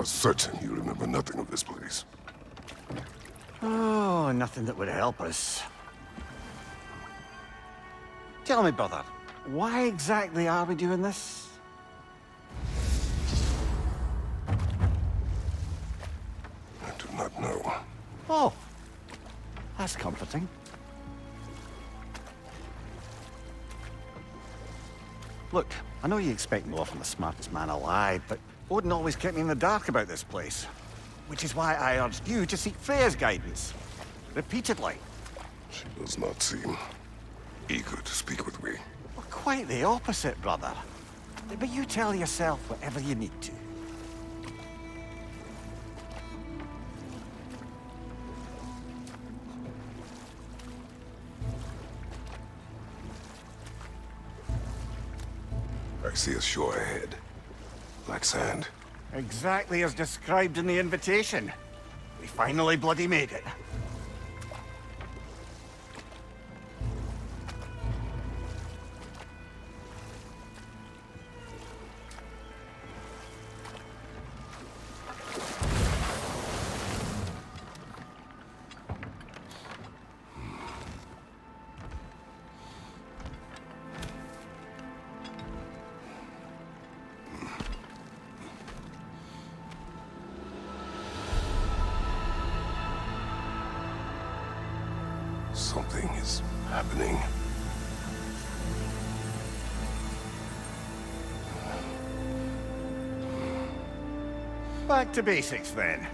are certain you remember nothing of this place. Oh, nothing that would help us. Tell me, brother, why exactly are we doing this? I do not know. Oh, that's comforting. Look, I know you expect more from the smartest man alive, but Odin always kept me in the dark about this place. Which is why I urged you to seek Freya's guidance. Repeatedly. She does not seem eager to speak with me. Well, quite the opposite, brother. But you tell yourself whatever you need to. I see a shore ahead. Black sand. Exactly as described in the invitation. We finally bloody made it. Something is happening. Back to basics, then.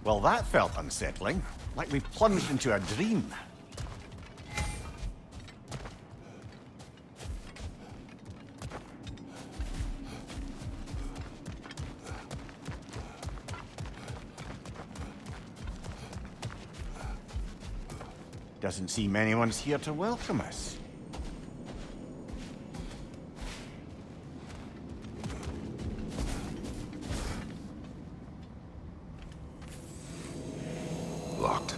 Well, that felt unsettling. Like we've plunged into a dream. Doesn't seem anyone's here to welcome us. Locked.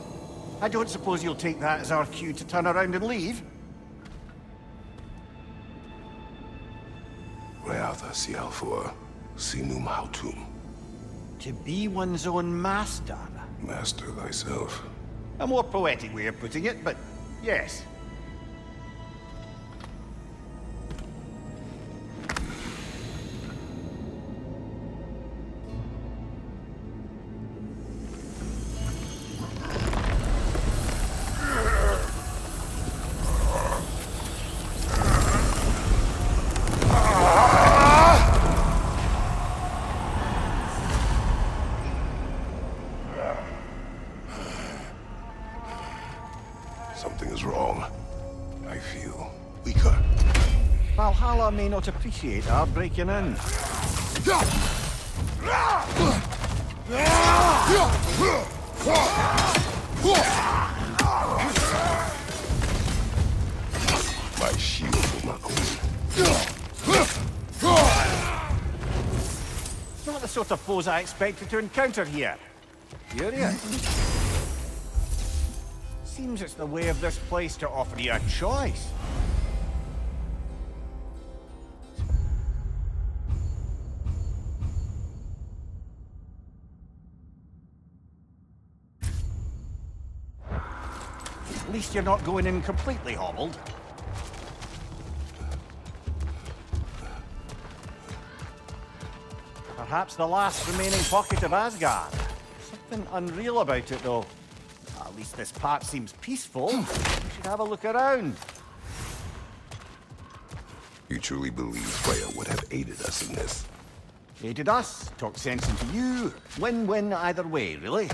I don't suppose you'll take that as our cue to turn around and leave? Reatha Sialfur, Sinum Hautum. To be one's own master. Master thyself. A more poetic way of putting it, but yes. Something is wrong. I feel weaker. Valhalla may not appreciate our breaking in. My shield will not hold. Not the sort of foes I expected to encounter here. Curious. Seems it's the way of this place to offer you a choice. At least you're not going in completely hobbled. Perhaps the last remaining pocket of Asgard. Something unreal about it, though. At least this part seems peaceful. We should have a look around. You truly believe Freya would have aided us in this? Aided us, talked sense into you. Win-win either way, really.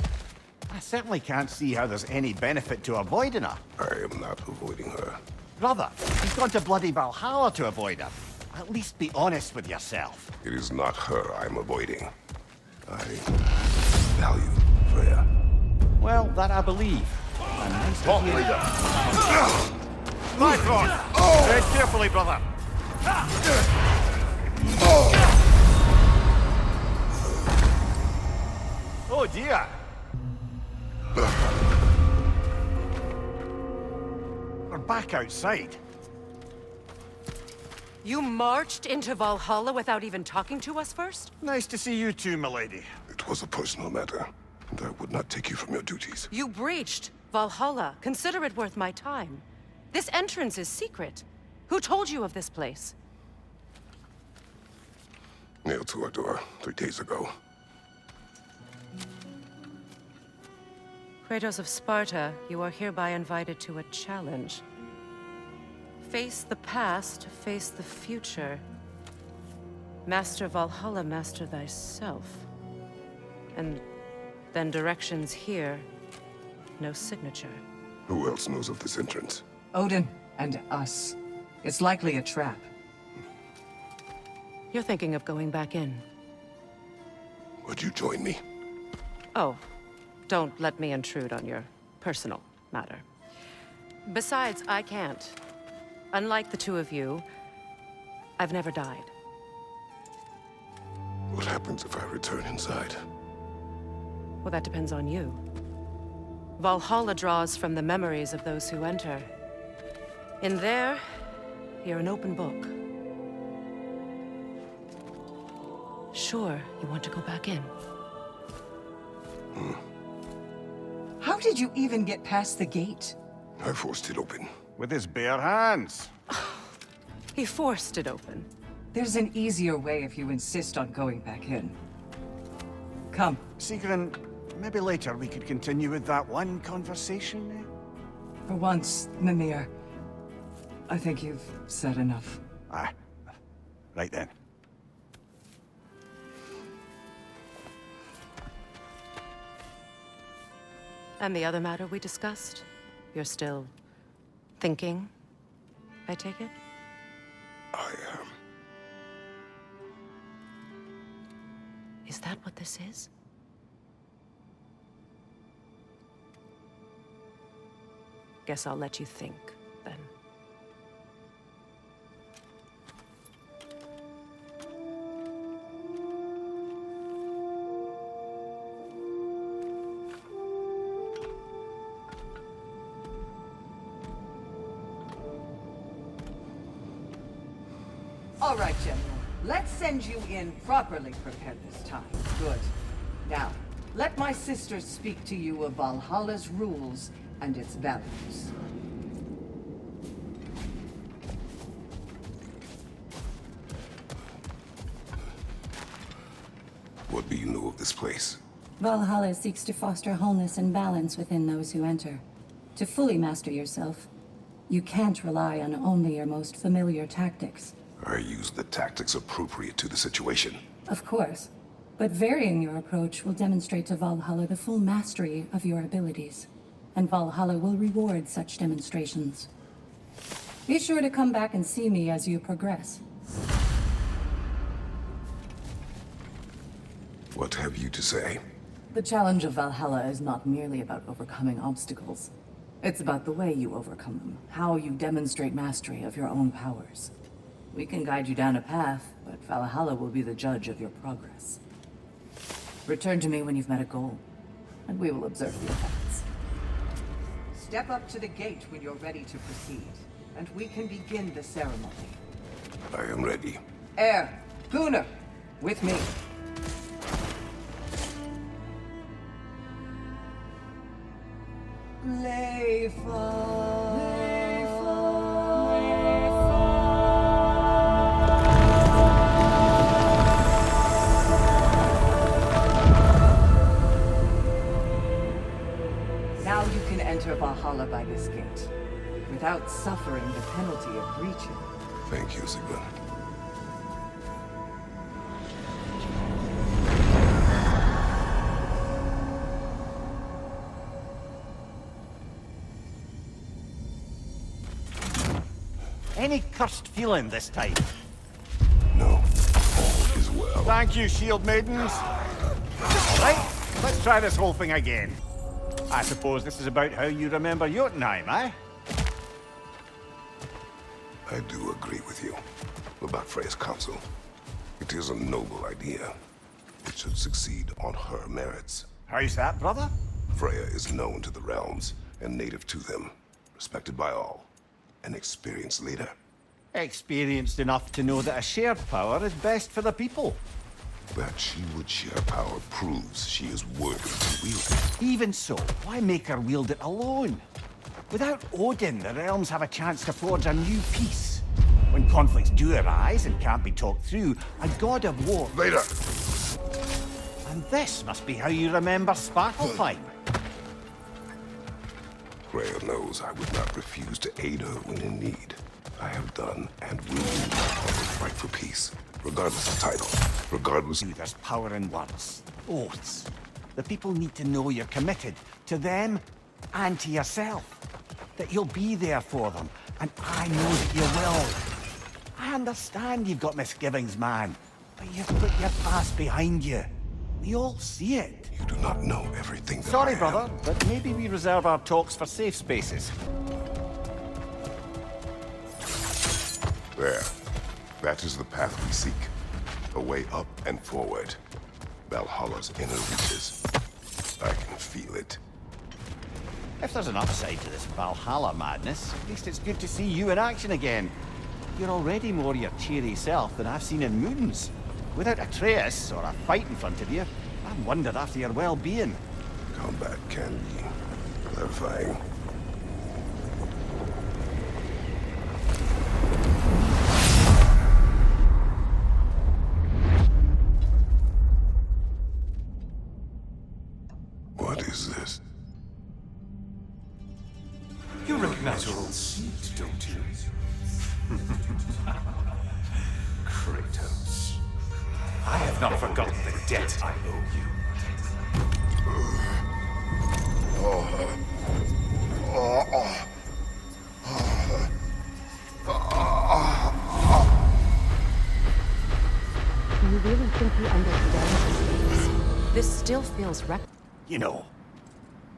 I certainly can't see how there's any benefit to avoiding her. I am not avoiding her. Brother, you've gone to bloody Valhalla to avoid her. At least be honest with yourself. It is not her I'm avoiding. I value Freya. Well, that I believe. And nice to hear you. My front! Tread carefully, brother. Oh dear. We're back outside. You marched into Valhalla without even talking to us first? Nice to see you too, milady. It was a personal matter, and I would not take you from your duties. You breached Valhalla. Consider it worth my time. This entrance is secret. Who told you of this place? Nailed to our door 3 days ago. Kratos of Sparta, you are hereby invited to a challenge. Face the past, face the future. Master Valhalla, master thyself. And then directions here, no signature. Who else knows of this entrance? Odin and us. It's likely a trap. You're thinking of going back in. Would you join me? Oh, don't let me intrude on your personal matter. Besides, I can't. Unlike the two of you, I've never died. What happens if I return inside? Well, that depends on you. Valhalla draws from the memories of those who enter. In there, you're an open book. Sure, you want to go back in. How did you even get past the gate? I forced it open. With his bare hands. He forced it open. There's an easier way if you insist on going back in. Come. Sigrun, maybe later we could continue with that one conversation, eh? For once, Mimir, I think you've said enough. Aye. Right then. And the other matter we discussed? You're still thinking, I take it? I am. Is that what this is? Guess I'll let you think, then. All right, General. Let's send you in properly prepared this time. Good. Now, let my sisters speak to you of Valhalla's rules and its values. What do you know of this place? Valhalla seeks to foster wholeness and balance within those who enter. To fully master yourself, you can't rely on only your most familiar tactics. I use the tactics appropriate to the situation. Of course, but varying your approach will demonstrate to Valhalla the full mastery of your abilities, and Valhalla will reward such demonstrations. Be sure to come back and see me as you progress. What have you to say? The challenge of Valhalla is not merely about overcoming obstacles. It's about the way you overcome them, how you demonstrate mastery of your own powers. We can guide you down a path, but Valhalla will be the judge of your progress. Return to me when you've met a goal, and we will observe the effects. Step up to the gate when you're ready to proceed, and we can begin the ceremony. I am ready. Air, Gunnar, with me. Now you can enter Valhalla by this gate, without suffering the penalty of breaching. Thank you, Sigrun. Any cursed feeling this time? No, all is well. Thank you, shield maidens. Right, let's try this whole thing again. I suppose this is about how you remember Jotunheim, eh? I do agree with you about Freya's counsel. It is a noble idea. It should succeed on her merits. How's that, brother? Freya is known to the realms and native to them, respected by all, an experienced leader. Experienced enough to know that a shared power is best for the people. That she would share power proves she is worthy to wield it. Even so, why make her wield it alone? Without Odin, the realms have a chance to forge a new peace. When conflicts do arise and can't be talked through, a god of war... Later! And this must be how you remember Svartalfheim. Freya knows I would not refuse to aid her when in need. I have done and will do my fight for peace, regardless of title, regardless... There's power in words, oaths. The people need to know you're committed to them and to yourself. That you'll be there for them, and I know that you will. I understand you've got misgivings, man, but you've put your past behind you. We all see it. You do not know everything that Sorry, I am. brother, but maybe we reserve our talks for safe spaces. There. That is the path we seek. A way up and forward. Valhalla's inner reaches. I can feel it. If there's an upside to this Valhalla madness, at least it's good to see you in action again. You're already more your cheery self than I've seen in moons. Without Atreus or a fight in front of you, I've wondered after your well-being. Combat can be clarifying. What is this? You recognize your old seat, don't you? Kratos. I have not forgotten the debt I owe you. You really think you understand this? This still feels You know,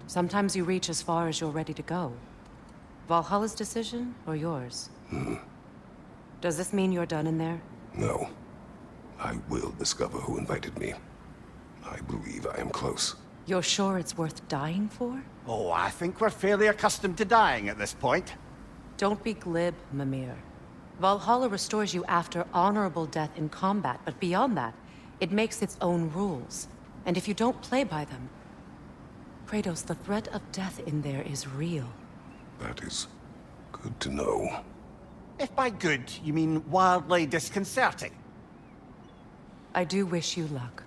Sometimes you reach as far as you're ready to go. Valhalla's decision, or yours? Does this mean you're done in there? No. I will discover who invited me. I believe I am close. You're sure it's worth dying for? oh, I think we're fairly accustomed to dying at this point. Don't be glib, Mimir. Valhalla restores you after honorable death in combat, but beyond that, it makes its own rules. And if you don't play by them... Kratos, the threat of death in there is real. That is good to know. If by good, you mean wildly disconcerting. I do wish you luck.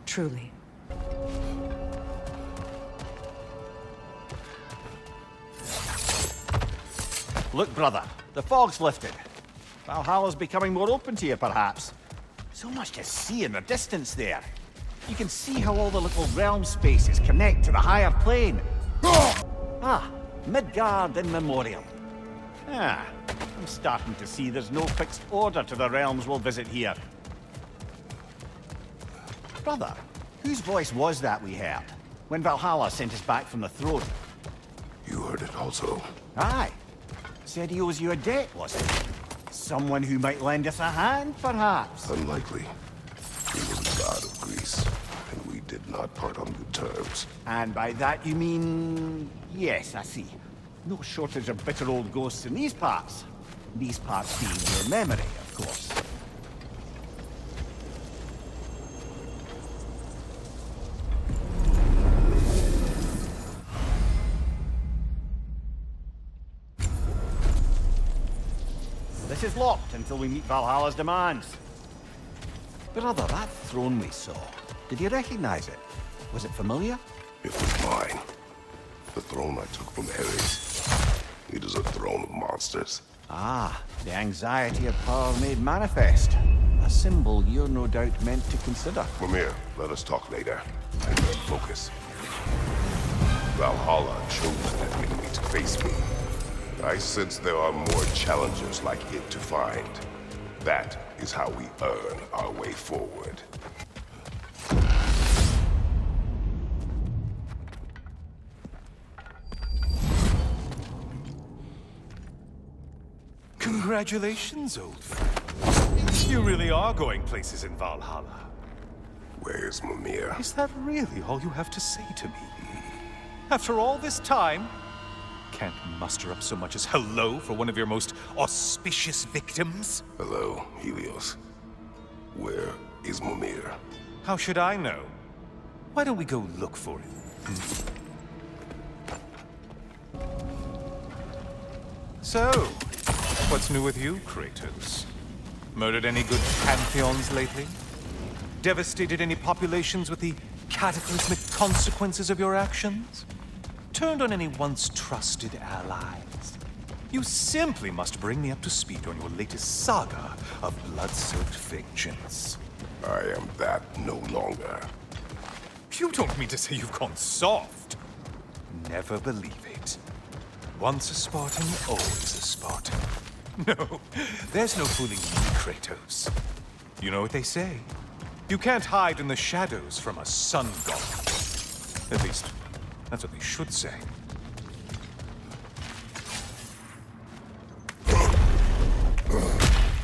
Truly. Look, brother, the fog's lifted. Valhalla's becoming more open to you, perhaps. So much to see in the distance there. You can see how all the little realm spaces connect to the higher plane. Ah, Midgard in memoriam. Ah, I'm starting to see there's no fixed order to the realms we'll visit here. Brother, whose voice was that we heard when Valhalla sent us back from the throne? You heard it also. Aye. Said he owes you a debt, was it? Someone who might lend us a hand, perhaps? Unlikely. He was a god of Greece, and we did not part on good terms. And by that you mean... Yes, I see. No shortage of bitter old ghosts in these parts. These parts being your memory, of course. This is locked until we meet Valhalla's demands. Brother, that throne we saw, did you recognize it? Was it familiar? It was mine. The throne I took from Ares. It is a throne of monsters. Ah, the anxiety of power made manifest. A symbol you're no doubt meant to consider. Mimir, let us talk later. I need focus. Valhalla chose that enemy to face me. I sense there are more challengers like it to find. That is how we earn our way forward. Congratulations, old friend. You really are going places in Valhalla. Where's Mimir? Is that really all you have to say to me? After all this time? Can't muster up so much as hello for one of your most auspicious victims? Hello, Helios. Where is Mimir? How should I know? Why don't we go look for him? So, what's new with you, Kratos? Murdered any good pantheons lately? Devastated any populations with the cataclysmic consequences of your actions? Turned on any once trusted allies? You simply must bring me up to speed on your latest saga of blood-soaked vengeance. I am that no longer. You don't mean to say you've gone soft? Never believe it. Once a Spartan, always a Spartan. No, there's no fooling me, Kratos. You know what they say? You can't hide in the shadows from a sun god. At least, that's what they should say.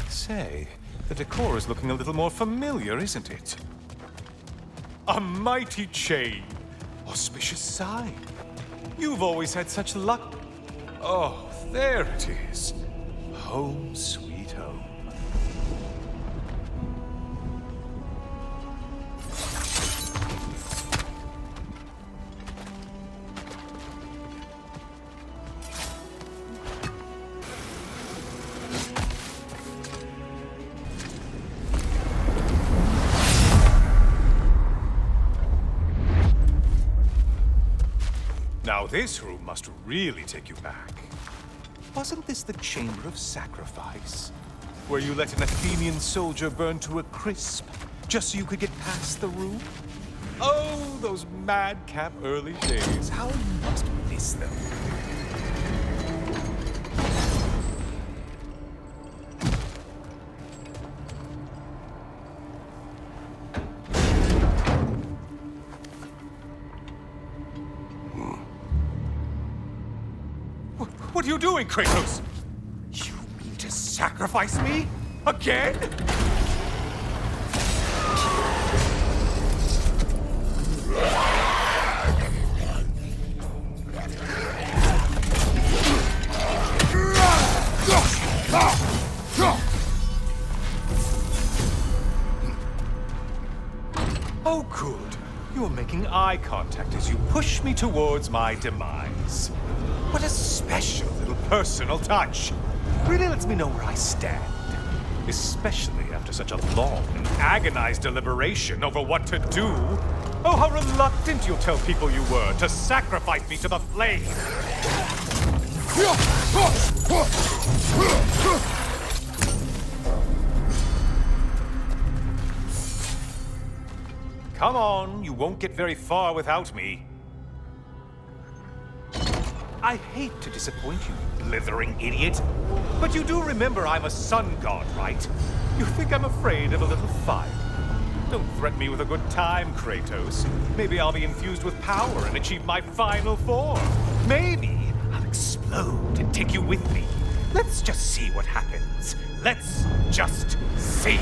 Say, the decor is looking a little more familiar, isn't it? A mighty chain. Auspicious sign. You've always had such luck. Oh, there it is. Home sweet home. Now this room must really take you back. Wasn't this the Chamber of Sacrifice? Where you let an Athenian soldier burn to a crisp, just so you could get past the room? Oh, those madcap early days. How you must miss them. What are you doing, Kratos? You mean to sacrifice me? Again? Oh, good. You're making eye contact as you push me towards my demise. What a special little personal touch. Really lets me know where I stand. Especially after such a long and agonized deliberation over what to do. Oh, how reluctant you'll tell people you were to sacrifice me to the flame. Come on, you won't get very far without me. I hate to disappoint you, blithering idiot. But you do remember I'm a sun god, right? You think I'm afraid of a little fire? Don't threaten me with a good time, Kratos. Maybe I'll be infused with power and achieve my final form. Maybe I'll explode and take you with me. Let's just see what happens. Let's just see.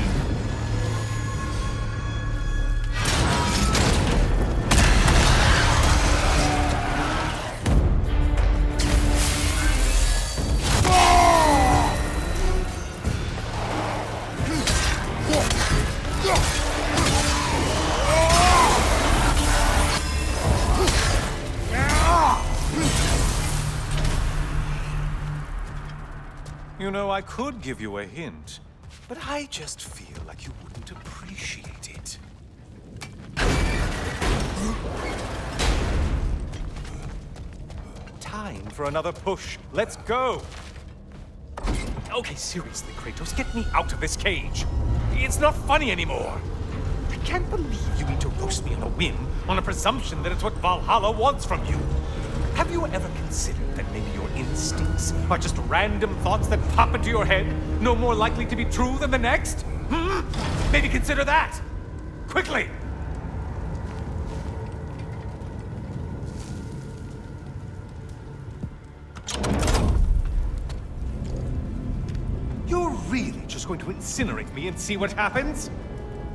You know, I could give you a hint, but I just feel like you wouldn't appreciate it. Time for another push. Let's go! Okay, seriously, Kratos, get me out of this cage. It's not funny anymore. I can't believe you need to roast me on a whim, on a presumption that it's what Valhalla wants from you. Have you ever considered that maybe your instincts are just random thoughts that pop into your head, no more likely to be true than the next? Maybe consider that! Quickly! You're really just going to incinerate me and see what happens?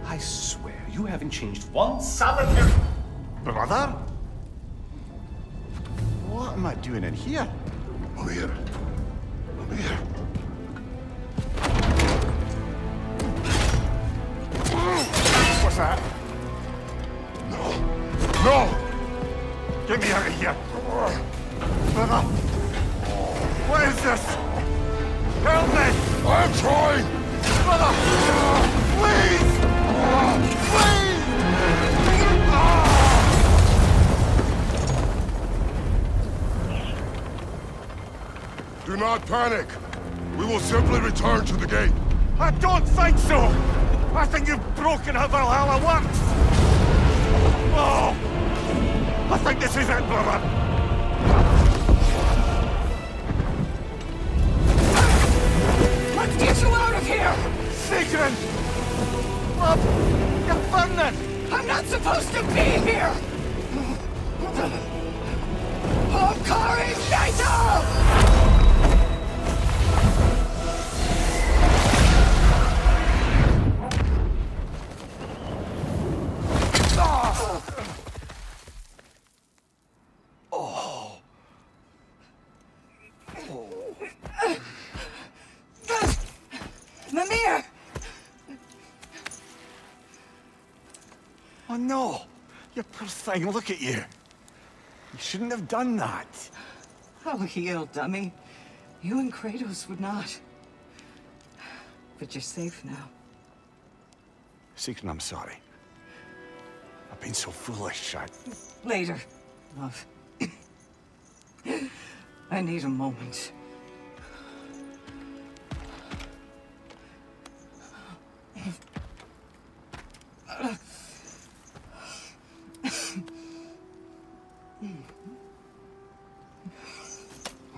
I swear, you haven't changed one solitary... Brother? What am I doing in here? Over here. Over here. What's that? No! No! Get me out of here! Brother! What is this? Help me! I'm trying! Brother! Please! Please! Do not panic! We will simply return to the gate. I don't think so! I think you've broken how Valhalla works! Oh! I think this is it, brother! Let's get you out of here! Sigrun! Love! You're burning! I'm not supposed to be here! Hokari Naito! Mimir! Oh no! You poor thing, look at you! You shouldn't have done that. Oh, heal, dummy. You and Kratos would not. But you're safe now. Sigrun, I'm sorry. I've been so foolish, Later, love. I need a moment.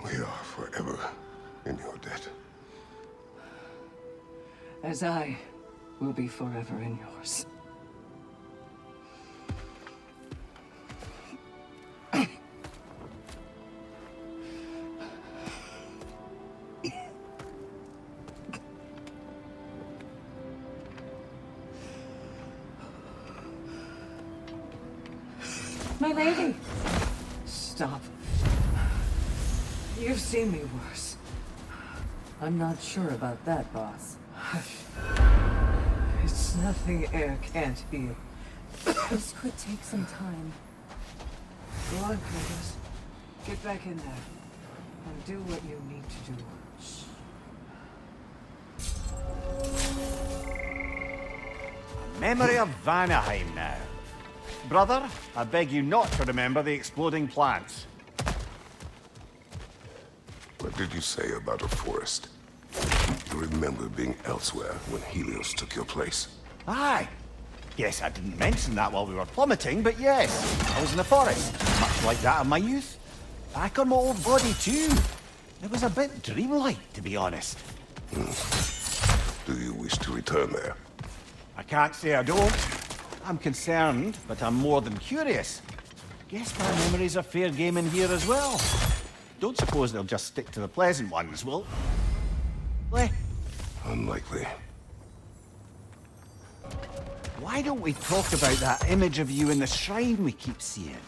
We are forever in your debt. As I will be forever in yours. My lady! Stop. You've seen me worse. I'm not sure about that, boss. It's nothing air can't heal. This could take some time. Go on, Kratos. Get back in there. And do what you need to do. Memory of Vanaheim now. Brother, I beg you not to remember the exploding plants. What did you say about a forest? You remember being elsewhere when Helios took your place? Aye. Yes, I didn't mention that while we were plummeting, but yes, I was in the forest, much like that of my youth. Back on my old body, too. It was a bit dreamlike, to be honest. Do you wish to return there? I can't say I don't. I'm concerned, but I'm more than curious. Guess my memories are fair game in here as well. Don't suppose they'll just stick to the pleasant ones, will they? Unlikely. Why don't we talk about that image of you in the shrine we keep seeing?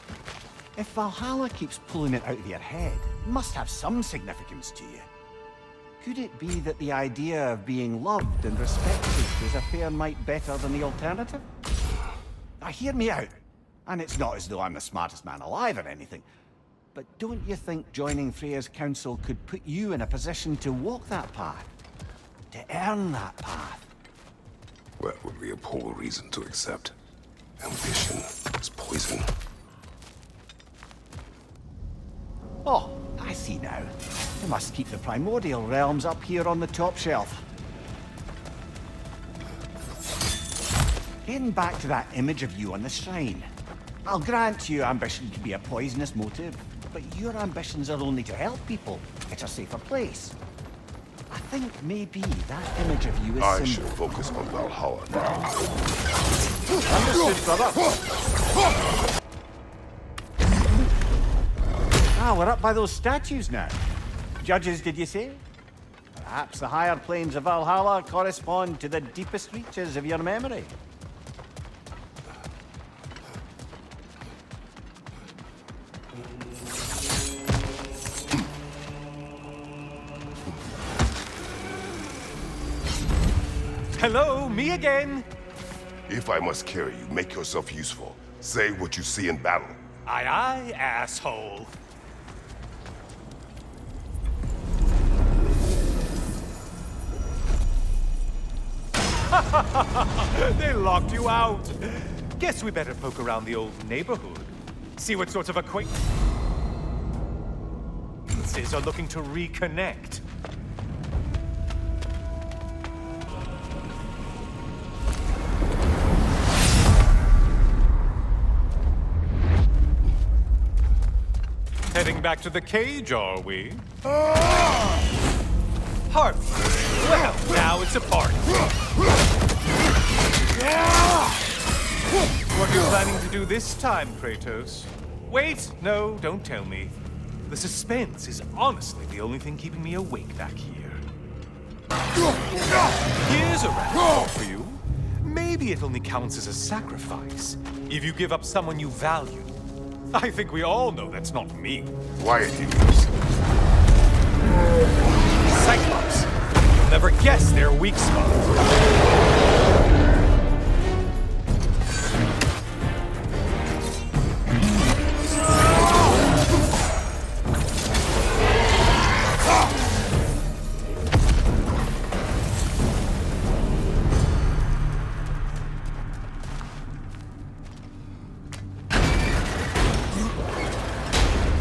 If Valhalla keeps pulling it out of your head, it must have some significance to you. Could it be that the idea of being loved and respected is a fair mite better than the alternative? Now hear me out. And it's not as though I'm the smartest man alive or anything. But don't you think joining Freya's council could put you in a position to walk that path? To earn that path? That would be a poor reason to accept. Ambition is poison. Oh, I see now. They must keep the primordial realms up here on the top shelf. Getting back to that image of you on the shrine. I'll grant you ambition can be a poisonous motive, but your ambitions are only to help people. It's a safer place. I think maybe that image of you is I should focus on Valhalla now. Understood, brother. Ah, we're up by those statues now. Judges, did you say? Perhaps the higher planes of Valhalla correspond to the deepest reaches of your memory. Hello, me again. If I must carry you, make yourself useful. Say what you see in battle. Aye, aye, asshole. They locked you out. Guess we better poke around the old neighborhood. See what sorts of acquaintances are looking to reconnect. Heading back to the cage, are we? Harvey. Well, now it's a party. What are you planning to do this time, Kratos? Wait, no, don't tell me. The suspense is honestly the only thing keeping me awake back here. Here's a rabbit for you. Maybe it only counts as a sacrifice if you give up someone you value. I think we all know that's not me. Quiet, you goose. Cyclops. You'll never guess their weak spot.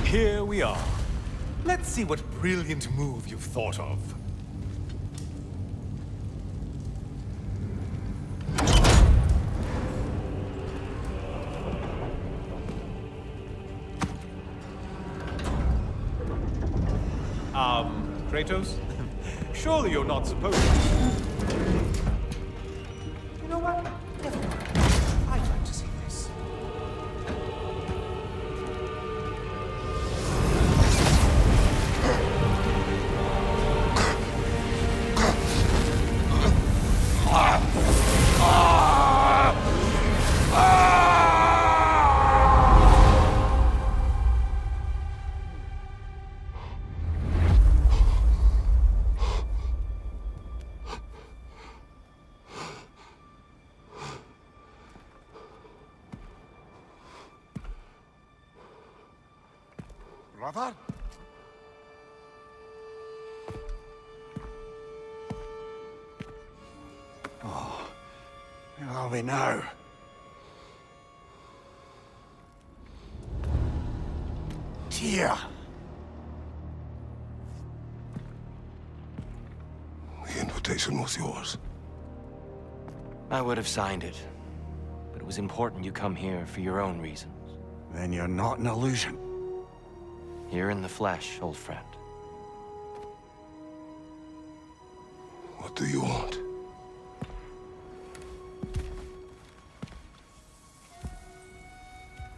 Here we are. Let's see what brilliant move you've thought of. Kratos? Surely you're not supposed to. You know what? Never mind. I'd like to see this. Brother? Where are we now? Tyr! The invitation was yours. I would have signed it, but it was important you come here for your own reasons. Then you're not an illusion. Here in the flesh, old friend. What do you want?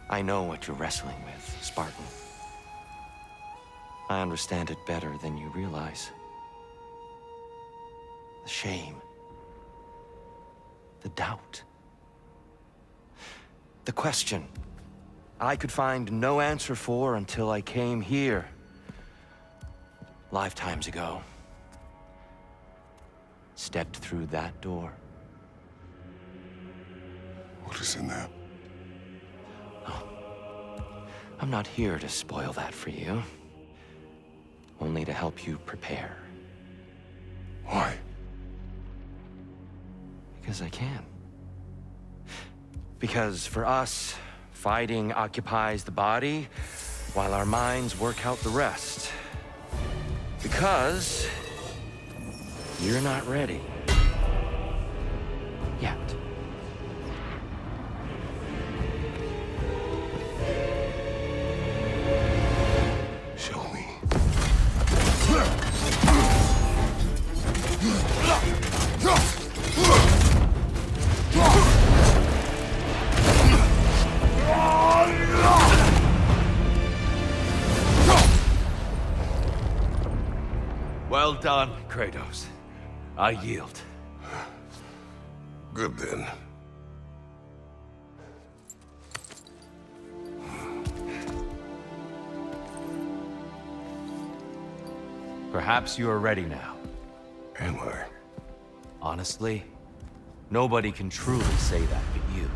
I know what you're wrestling with, Spartan. I understand it better than you realize. The shame. The doubt. The question I could find no answer for until I came here. Lifetimes ago. Stepped through that door. What is in there? I'm not here to spoil that for you. Only to help you prepare. Why? Because I can. Because for us, fighting occupies the body, while our minds work out the rest. Because you're not ready. Yet. Show me. Well done, Kratos. I yield. Good then. Perhaps you are ready now. Am I? Honestly, Nobody can truly say that but you.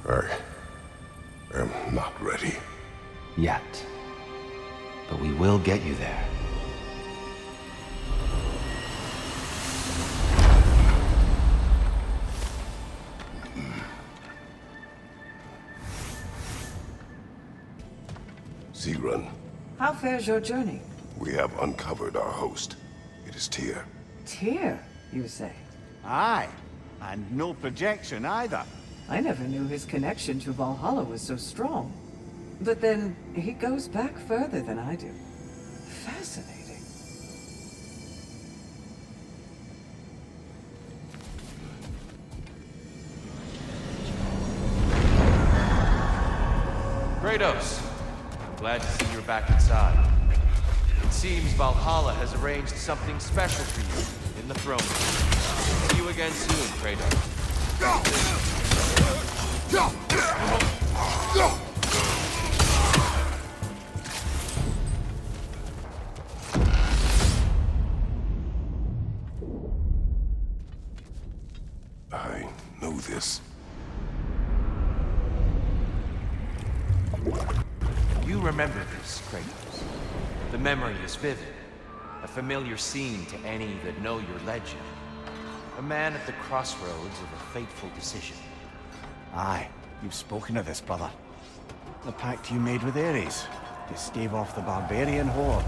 I am not ready. Yet. But we will get you there. Searun, How fares your journey? we have uncovered our host. It is Tyr. Tyr, you say? Aye, and no projection either. I never knew his connection to Valhalla was so strong. But then, he goes back further than I do. Fascinating. Kratos, glad to see you're back inside. It seems Valhalla has arranged something special for you in the throne room. See you again soon, Kratos. I know this. You remember this, Kratos. The memory is vivid. A familiar scene to any that know your legend. A man at the crossroads of a fateful decision. Aye, you've spoken of this, brother. The pact you made with Ares to stave off the barbarian horde.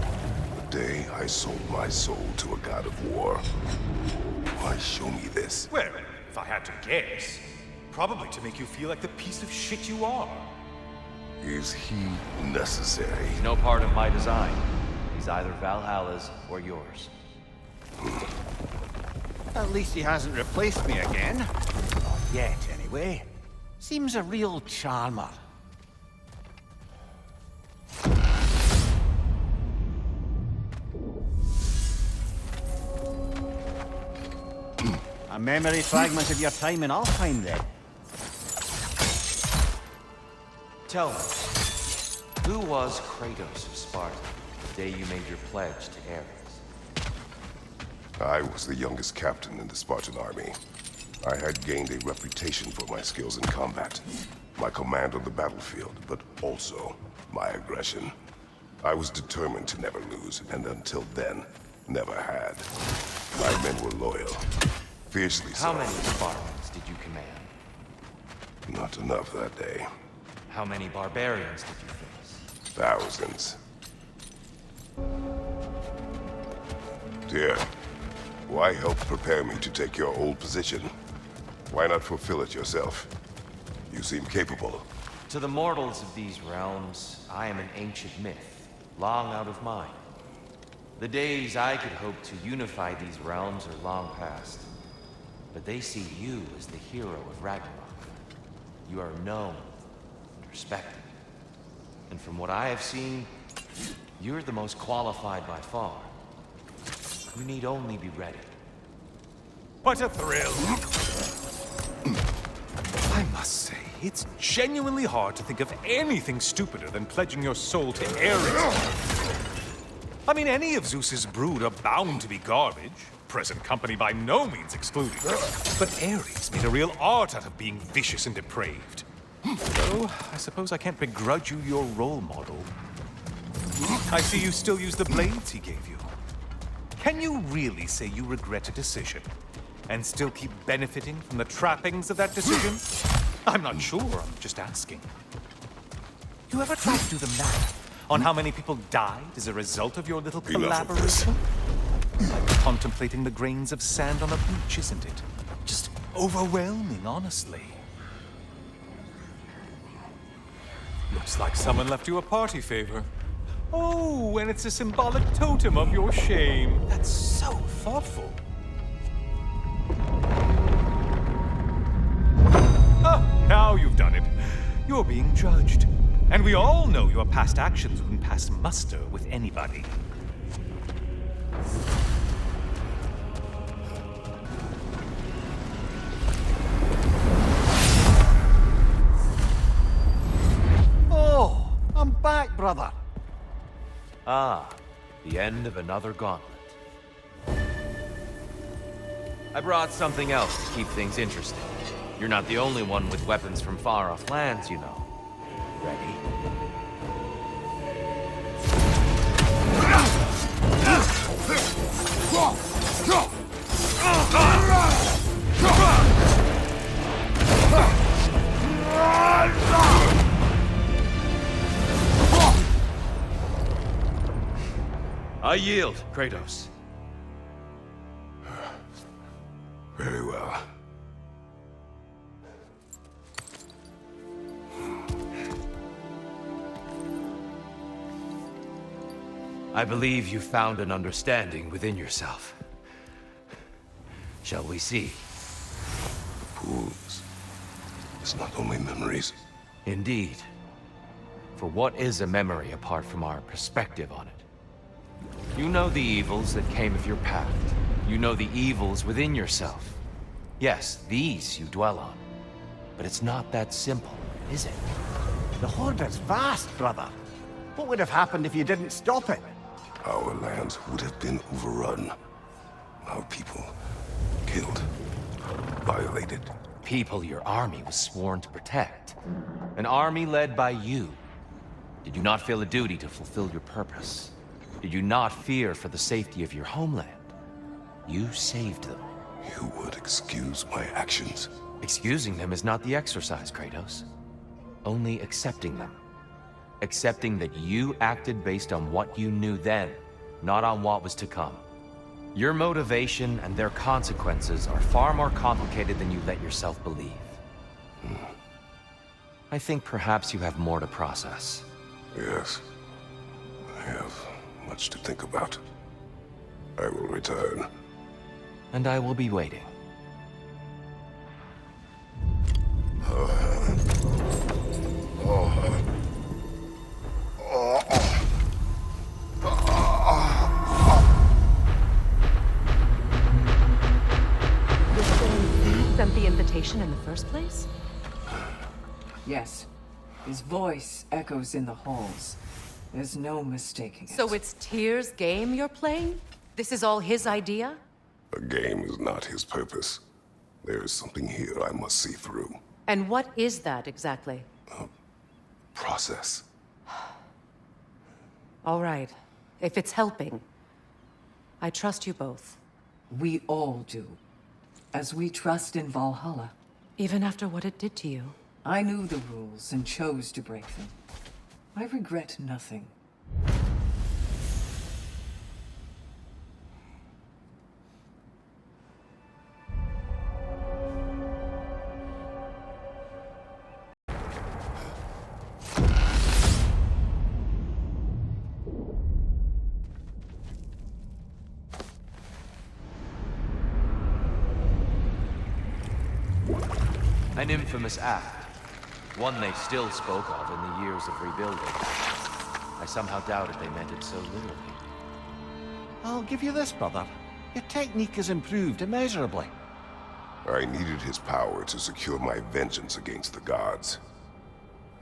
The day I sold my soul to a god of war. Why show me this? Well, if I had to guess, probably to make you feel like the piece of shit you are. Is he necessary? He's no part of my design. He's either Valhalla's or yours. At least he hasn't replaced me again. Not yet, anyway. Seems a real charmer. A memory fragment of your time in Alfheim, then. Tell me, who was Kratos of Sparta the day you made your pledge to Ares? I was the youngest captain in the Spartan army. I had gained a reputation for my skills in combat, my command on the battlefield, but also my aggression. I was determined to never lose, and until then, never had. My men were loyal, fiercely so. How many Spartans did you command? Not enough that day. How many barbarians did you face? Thousands. Dear, why help prepare me to take your old position? Why not fulfill it yourself? You seem capable. To the mortals of these realms, I am an ancient myth, long out of mind. The days I could hope to unify these realms are long past. But they see you as the hero of Ragnarok. You are known and respected. And from what I have seen, you're the most qualified by far. You need only be ready. What a thrill! I must say, it's genuinely hard to think of anything stupider than pledging your soul to Ares. I mean, any of Zeus's brood are bound to be garbage, present company by no means excluded. But Ares made a real art out of being vicious and depraved. So, I suppose I can't begrudge you your role model. I see you still use the blades he gave you. Can you really say you regret a decision, and still keep benefiting from the trappings of that decision? I'm not sure, I'm just asking. You ever tried to do the math on how many people died as a result of your little Enough of this. collaboration? Like contemplating the grains of sand on a beach, isn't it? Just overwhelming, honestly. Looks like someone left you a party favor. Oh, and it's a symbolic totem of your shame. That's so thoughtful. Ah, now you've done it. You're being judged. And we all know your past actions wouldn't pass muster with anybody. Oh, I'm back, brother. Ah, the end of another gauntlet. I brought something else to keep things interesting. You're not the only one with weapons from far-off lands, you know. Ready? I yield, Kratos. Very well. I believe you found an understanding within yourself. Shall we see? Pools. It's not only memories. Indeed. For what is a memory apart from our perspective on it? You know the evils that came of your path. You know the evils within yourself. Yes, these you dwell on. But it's not that simple, is it? The Horde is vast, brother. What would have happened if you didn't stop it? Our lands would have been overrun. Our people killed, violated. People your army was sworn to protect. An army led by you. Did you not feel a duty to fulfill your purpose? Did you not fear for the safety of your homeland? You saved them. You would excuse my actions? Excusing them is not the exercise, Kratos. Only accepting them. Accepting that you acted based on what you knew then, not on what was to come. Your motivation and their consequences are far more complicated than you let yourself believe. I think perhaps you have more to process. Yes. I have much to think about. I will return. And I will be waiting. Sent the invitation in the first place? Yes. His voice echoes in the halls. There's no mistaking it. So it's Tyr's game you're playing? This is all his idea? A game is not his purpose. There is something here I must see through. And what is that exactly? Process. All right. If it's helping, I trust you both. We all do. As we trust in Valhalla. Even after what it did to you. I knew the rules and chose to break them. I regret nothing. An infamous act. One they still spoke of in the years of rebuilding. I somehow doubted they meant it so literally. I'll give you this, brother. Your technique has improved immeasurably. I needed his power to secure my vengeance against the gods.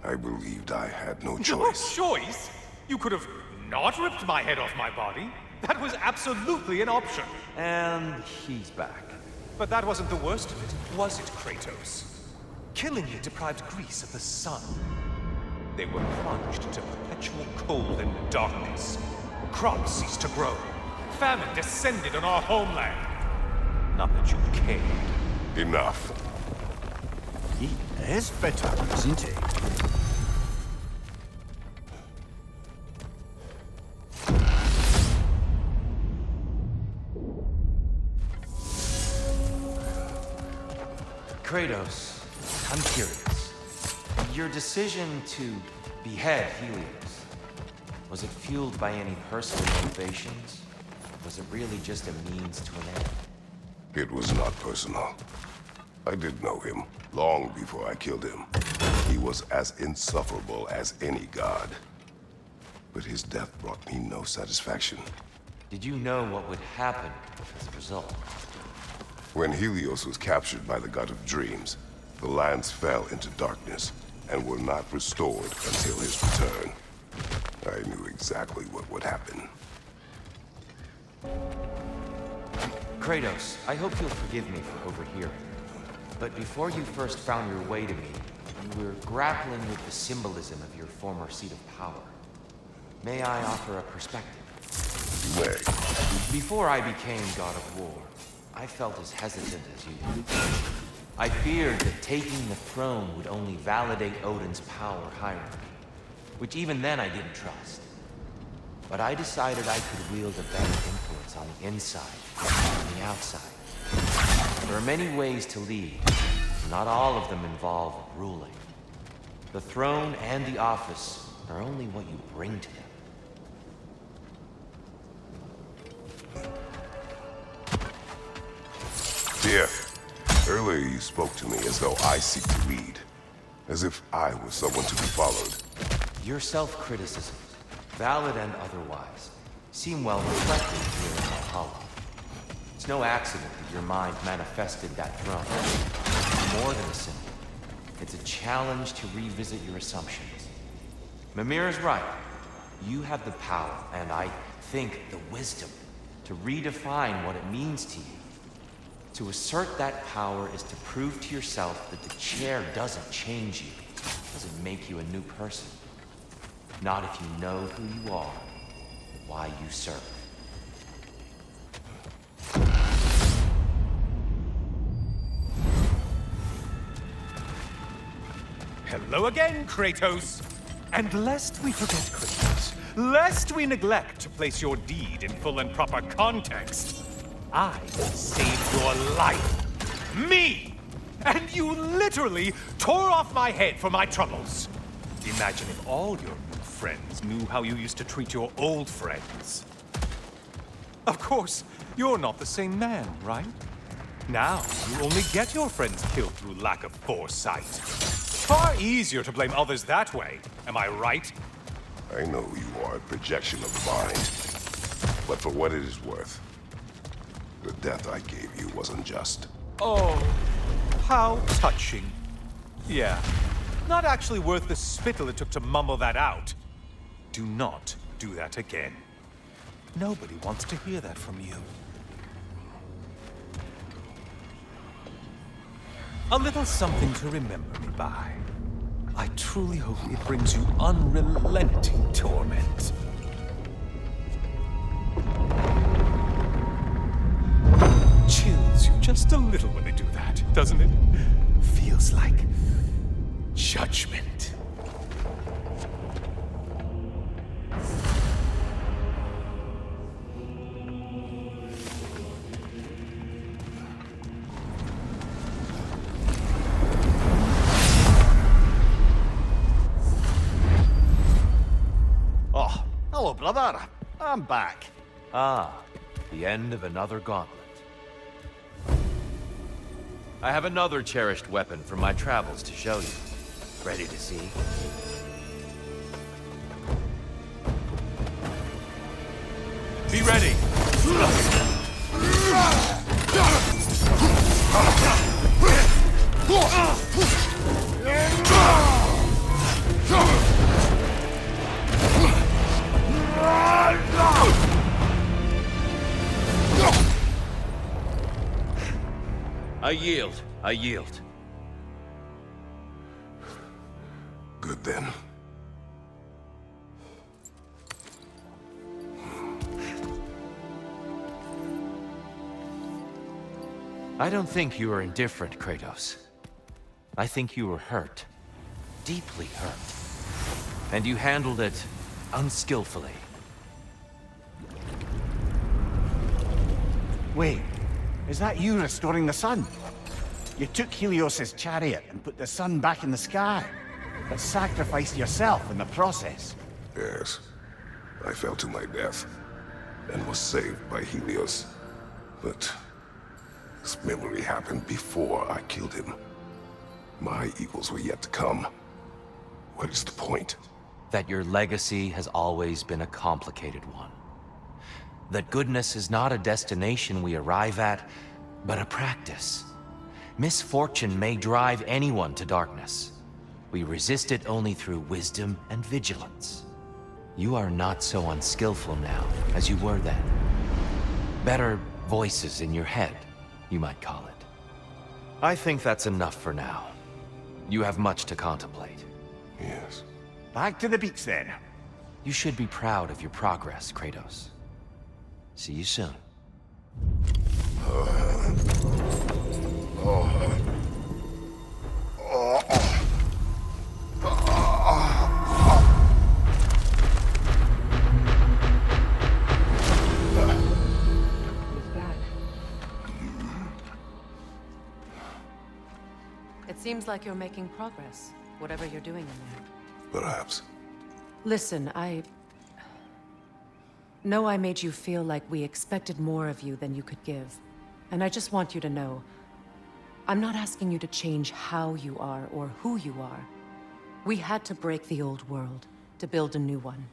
I believed I had no choice. No choice? You could have not ripped my head off my body. That was absolutely an option. And he's back. But that wasn't the worst of it, was it, Kratos? Killingly deprived Greece of the sun. They were plunged into perpetual cold and darkness. Crops ceased to grow. Famine descended on our homeland. Not that you cared. Enough. He is bitter, isn't he? Kratos, I'm curious. Your decision to behead Helios, Was it fueled by any personal motivations? Was it really just a means to an end? It was not personal. I did know him, long before I killed him. He was as insufferable as any god. But his death brought me no satisfaction. Did you know what would happen as a result? When Helios was captured by the god of dreams, the lands fell into darkness and were not restored until his return. I knew exactly what would happen. Kratos, I hope you'll forgive me for overhearing. But before you first found your way to me, you were grappling with the symbolism of your former seat of power. May I offer a perspective? You may. Before I became God of War, I felt as hesitant as you did. I feared that taking the throne would only validate Odin's power hierarchy, which even then I didn't trust. But I decided I could wield a better influence on the inside than on the outside. There are many ways to lead. Not all of them involve ruling. The throne and the office are only what you bring to them. Dear, earlier you spoke to me as though I seek to lead. As if I was someone to be followed. Your self-criticisms, valid and otherwise, seem well reflected here in Valhalla. It's no accident that your mind manifested that throne. It's more than a symbol. It's a challenge to revisit your assumptions. Mimir is right. You have the power, and I think the wisdom, to redefine what it means to you. To assert that power is to prove to yourself that the chair doesn't change you, doesn't make you a new person. Not if you know who you are, why you serve. Hello again, Kratos! And lest we forget, Kratos, lest we neglect to place your deed in full and proper context, I saved your life. Me! And you literally tore off my head for my troubles. Imagine if all your new friends knew how you used to treat your old friends. Of course, you're not the same man, right? Now, you only get your friends killed through lack of foresight. Far easier to blame others that way, am I right? I know you are a projection of the mind. But for what it is worth, the death I gave you was unjust. Oh, how touching. Yeah, not actually worth the spittle it took to mumble that out. Do not do that again. Nobody wants to hear that from you. A little something to remember me by. I truly hope it brings you unrelenting torment. Chills you just a little when they do that, doesn't it? Feels like judgment. Oh, hello, brother. I'm back. Ah, the end of another gauntlet. I have another cherished weapon from my travels to show you. Ready to see? Be ready! I yield. I yield. Good then. I don't think you are indifferent, Kratos. I think you were hurt. Deeply hurt. And you handled it unskillfully. Wait, is that you restoring the sun? You took Helios's chariot and put the sun back in the sky, but sacrificed yourself in the process. Yes. I fell to my death and was saved by Helios. But this memory happened before I killed him. My evils were yet to come. What is the point? That your legacy has always been a complicated one. That goodness is not a destination we arrive at, but a practice. Misfortune may drive anyone to darkness. We resist it only through wisdom and vigilance. You are not so unskillful now as you were then. Better voices in your head, you might call it. I think that's enough for now. You have much to contemplate. Yes. Back to the beach then. You should be proud of your progress, Kratos. See you soon. It seems like you're making progress, whatever you're doing in there. Perhaps. Listen, I know I made you feel like we expected more of you than you could give. And I just want you to know, I'm not asking you to change how you are or who you are. We had to break the old world to build a new one.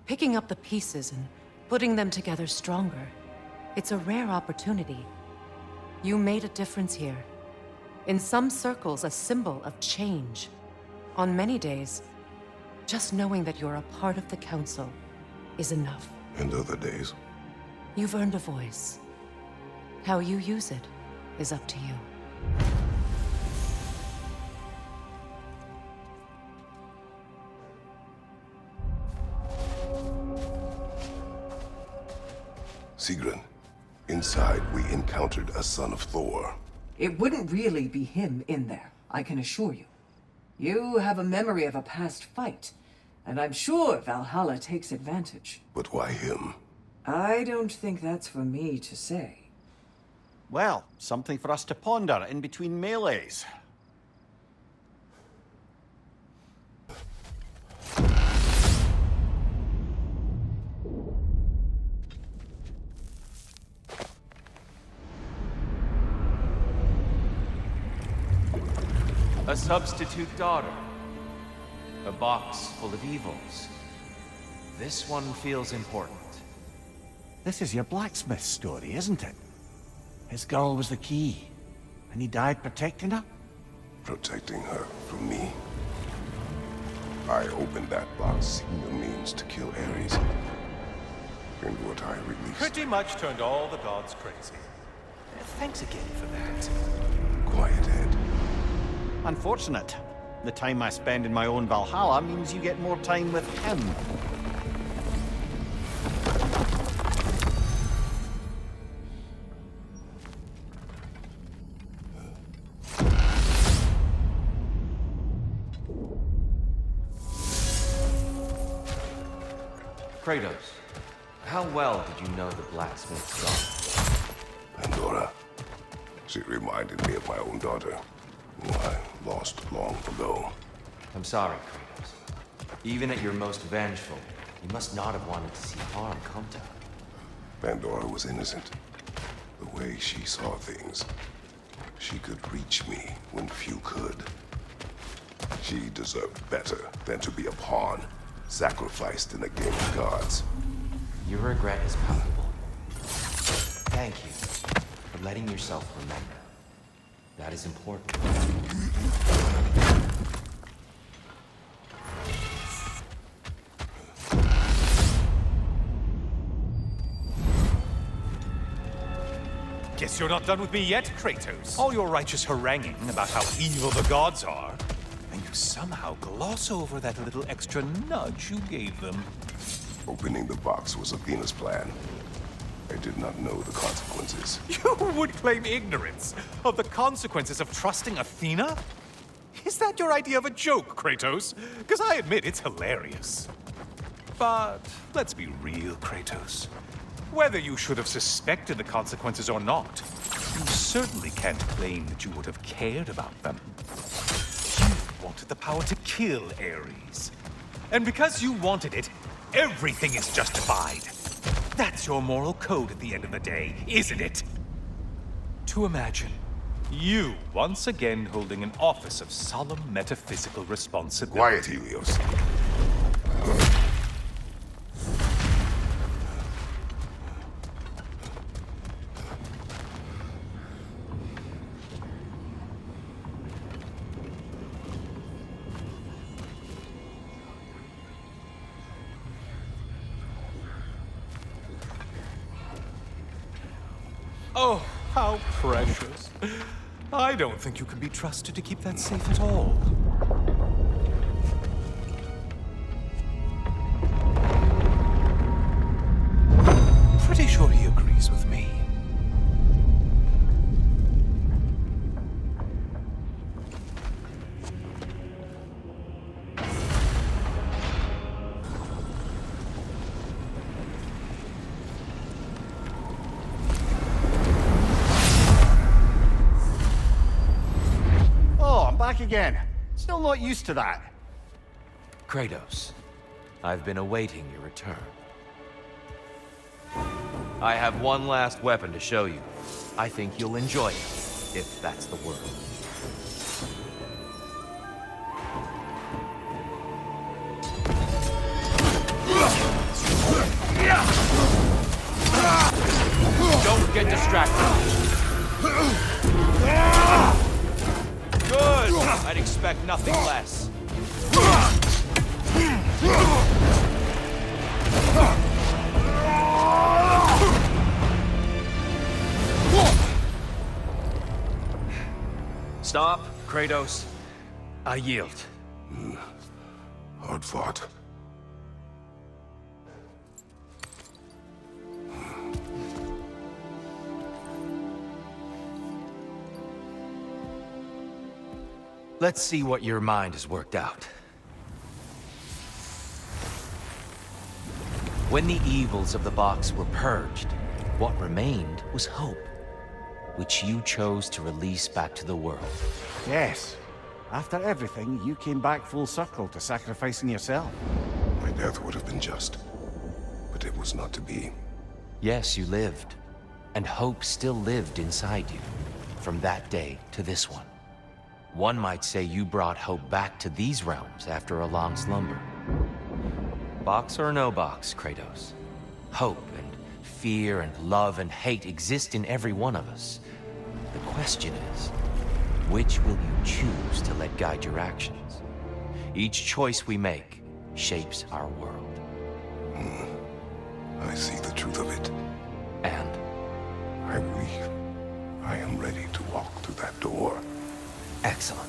Picking up the pieces and putting them together stronger. It's a rare opportunity. You made a difference here. In some circles, a symbol of change. On many days, just knowing that you're a part of the Council is enough. And other days? You've earned a voice. How you use it is up to you. Sigrun, inside we encountered a son of Thor. It wouldn't really be him in there, I can assure you. You have a memory of a past fight, and I'm sure Valhalla takes advantage. But why him? I don't think that's for me to say. Well, something for us to ponder in between melees. A substitute daughter. A box full of evils. This one feels important. This is your blacksmith story, isn't it? His girl was the key, and he died protecting her? Protecting her from me. I opened that box seeking a means to kill Ares. And what I released... Pretty much turned all the gods crazy. Thanks again for that. Quiet head. Unfortunate. The time I spend in my own Valhalla means you get more time with him. Kratos, how well did you know the blacksmith's daughter? Pandora. She reminded me of my own daughter, who I lost long ago. I'm sorry, Kratos. Even at your most vengeful, you must not have wanted to see harm come to her. Pandora was innocent. The way she saw things. She could reach me when few could. She deserved better than to be a pawn, sacrificed in a game of gods. Your regret is palpable. Thank you for letting yourself remember. That is important. Guess you're not done with me yet, Kratos. All your righteous haranguing about how evil the gods are, and you somehow gloss over that little extra nudge you gave them. Opening the box was Athena's plan. I did not know the consequences. You would claim ignorance of the consequences of trusting Athena? Is that your idea of a joke, Kratos? Because I admit it's hilarious. But let's be real, Kratos. Whether you should have suspected the consequences or not, you certainly can't claim that you would have cared about them. You wanted the power to kill Ares. And because you wanted it, Everything is justified. That's your moral code at the end of the day, isn't it? To imagine you once again holding an office of solemn metaphysical responsibility. Quiet, Helios. Oh, how precious. I don't think you can be trusted to keep that safe at all. Pretty sure he agrees with me. Oh, I'm back again. Still not used to that. Kratos, I've been awaiting your return. I have one last weapon to show you. I think you'll enjoy it, if that's the word. Don't get distracted. Good! I'd expect nothing less. Stop, Kratos. I yield. Hard fought. Let's see what your mind has worked out. When the evils of the box were purged, what remained was hope, which you chose to release back to the world. Yes. After everything, you came back full circle to sacrificing yourself. My death would have been just, but it was not to be. Yes, you lived, and hope still lived inside you, from that day to this one. One might say you brought hope back to these realms after a long slumber. Box or no box, Kratos. Hope and fear and love and hate exist in every one of us. The question is, which will you choose to let guide your actions? Each choice we make shapes our world. I see the truth of it. And I believe I am ready to walk through that door. excellent.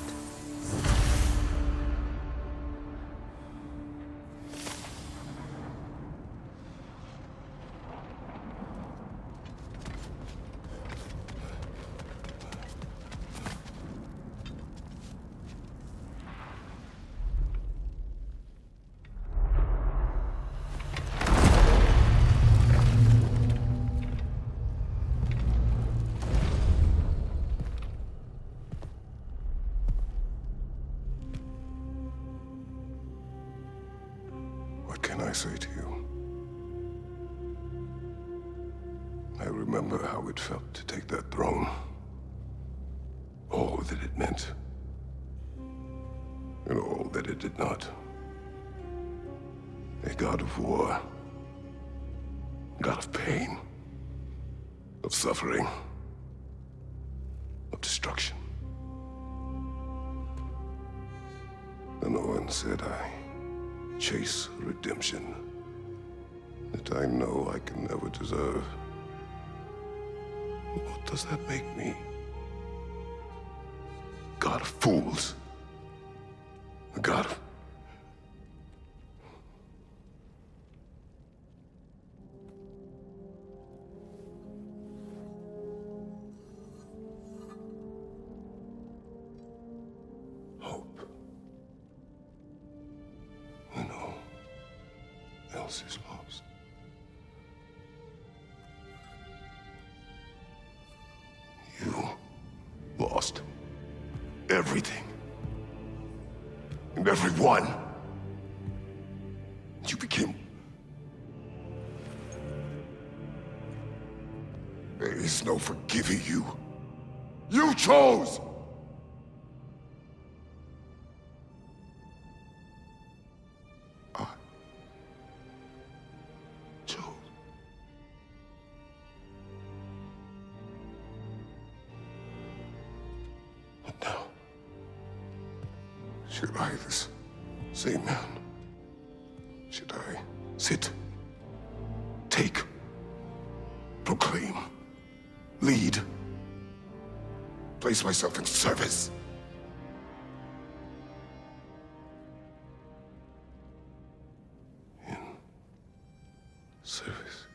What can I say to you? I remember how it felt to take that throne. All that it meant. And all that it did not. A god of war. God of pain. Of suffering. Of destruction. And Owen said I chase redemption that I know I can never deserve. What does that make me? God of fools. A god of... hope. When all else is lost. You lost everything. And everyone. You became There is no forgiving you. You chose! I chose. But now, should I, this same man, should I sit, take, proclaim, lead, place myself in service? In service?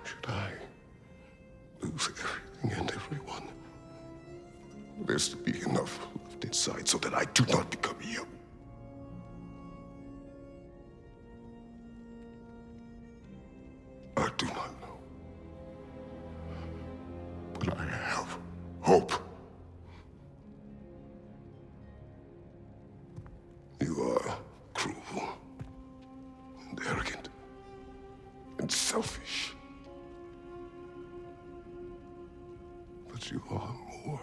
Should I lose everything and everyone? There's to be enough left inside so that I do not become you. I do not know. But I have hope. You are cruel and arrogant and selfish. But you are more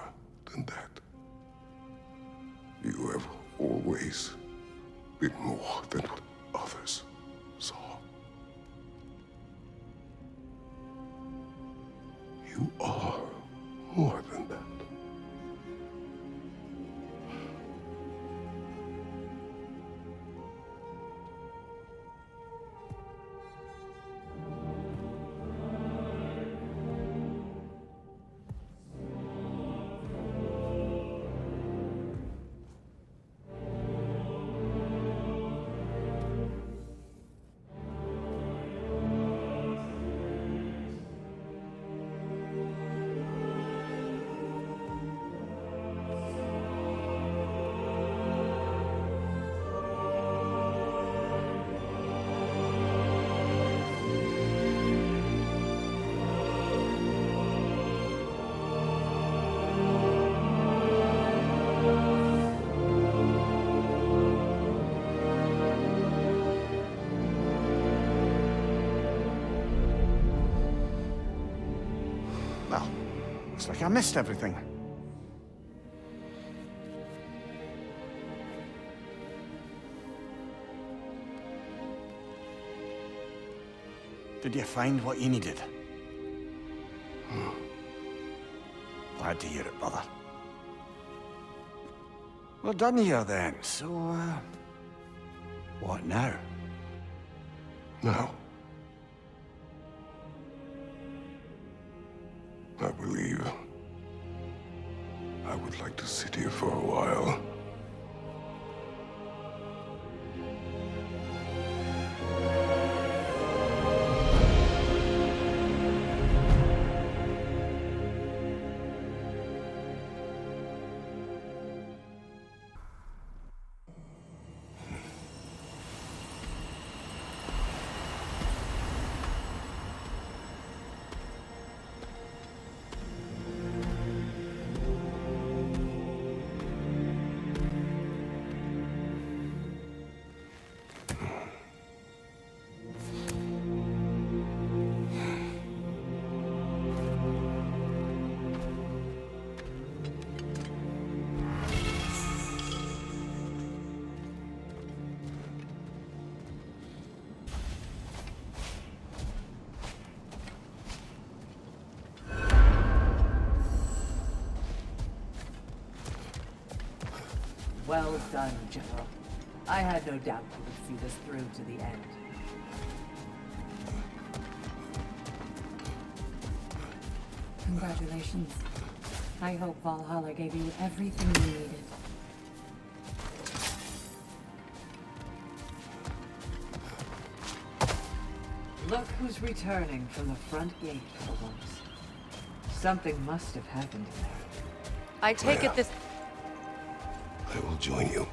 than that. You have always been more than what others saw. You are more than that. Well, looks like I missed everything. Did you find what you needed? Glad to hear it, brother. We're done here then, so, what now? Now, I believe I would like to sit here for a while. Well done, General. I had no doubt you would see this through to the end. Congratulations. I hope Valhalla gave you everything you needed. Look who's returning from the front gate for once. Something must have happened in there. I take it this... I will join you.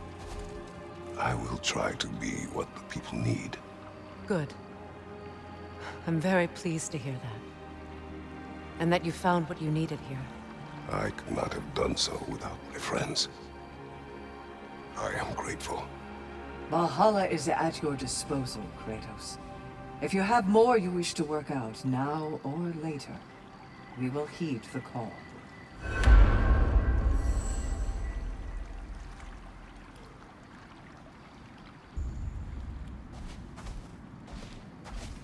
I will try to be what the people need. Good. I'm very pleased to hear that. And that you found what you needed here. I could not have done so without my friends. I am grateful. Valhalla is at your disposal, Kratos. If you have more you wish to work out, now or later, we will heed the call.